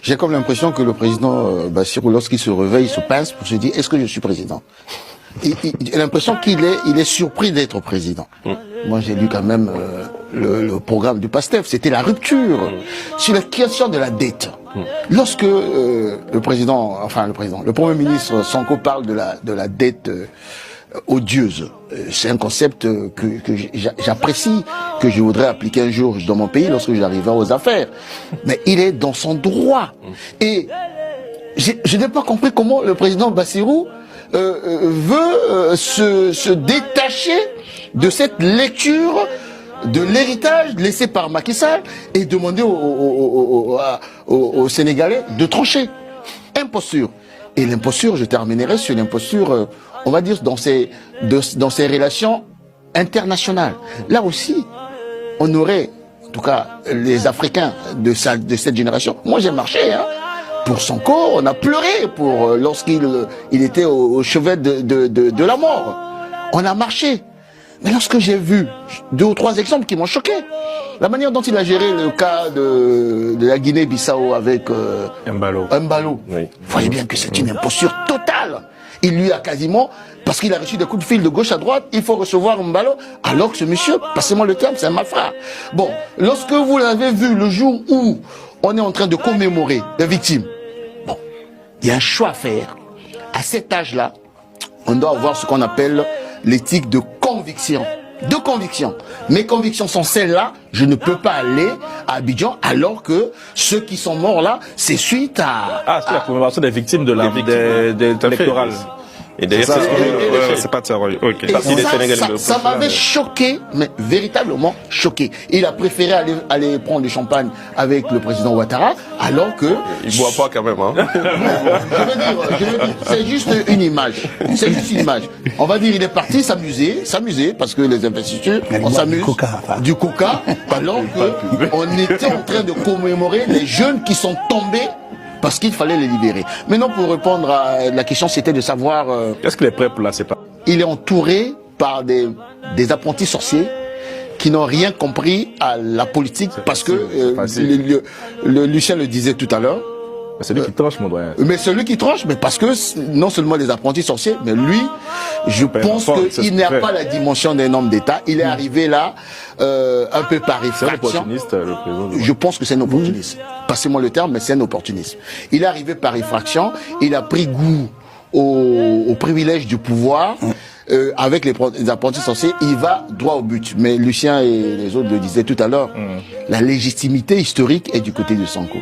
J'ai comme l'impression que le président Bassirou, lorsqu'il se réveille, il se pince pour se dire, est-ce que je suis président? J'ai l'impression qu'il est surpris d'être président. Moi, j'ai lu quand même le programme du PASTEF. C'était la rupture sur la question de la dette. Lorsque le Premier ministre Sonko parle de la dette odieuse, c'est un concept que j'apprécie, que je voudrais appliquer un jour dans mon pays lorsque j'arriverai aux affaires. Mais il est dans son droit. Et je n'ai pas compris comment le président Bassirou veut se détacher de cette lecture de l'héritage laissé par Macky Sall et demander aux Sénégalais de trancher. Imposture. Et l'imposture, je terminerai sur l'imposture, on va dire, dans ces relations internationales. Là aussi, on aurait, en tout cas, les Africains de cette génération. Moi, j'ai marché, hein. Pour Sonko, on a pleuré lorsqu'il était au chevet de la mort. On a marché. Mais lorsque j'ai vu 2 ou 3 exemples qui m'ont choqué, la manière dont il a géré le cas de la Guinée-Bissau avec Mbalo, oui. Vous voyez bien que c'est une imposture totale. Il lui a quasiment, parce qu'il a reçu des coups de fil de gauche à droite, il faut recevoir Mbalo, alors que ce monsieur, passez-moi le terme, c'est un malfrat. Bon, lorsque vous l'avez vu le jour où on est en train de commémorer les victimes, bon, il y a un choix à faire. À cet âge-là, on doit avoir ce qu'on appelle l'éthique de conviction. De conviction. Mes convictions sont celles-là, je ne peux pas aller à Abidjan alors que ceux qui sont morts là, c'est suite à... Ah, c'est la commémoration des victimes de la électorale. Et d'ailleurs, c'est pas de ça. Okay. Ça m'avait choqué, mais véritablement choqué. Il a préféré aller prendre du champagne avec le président Ouattara, alors que... Il boit pas quand même, hein. Je veux dire, c'est juste une image. C'est juste une image. On va dire, il est parti s'amuser, parce que les investitures, on s'amuse. Du coca, alors qu'on était en train de commémorer les jeunes qui sont tombés parce qu'il fallait les libérer. Maintenant, pour répondre à la question, c'était de savoir... Est-ce qu'il est prêt pour la séparation? Il est entouré par des apprentis sorciers qui n'ont rien compris à la politique parce que Lucien le disait tout à l'heure. Celui qui tranche, mon doyen. Mais celui qui tranche, mais parce que non seulement des apprentis sorciers, mais lui, je pense qu'il n'a pas la dimension d'un homme d'État. Il est arrivé là un peu par effraction. Je pense que c'est un opportuniste. Passez-moi le terme, mais c'est un opportuniste. Il est arrivé par effraction. Il a pris goût au privilège du pouvoir. Avec les apprentis sorciers, il va droit au but. Mais Lucien et les autres le disaient tout à l'heure, la légitimité historique est du côté de Sonko.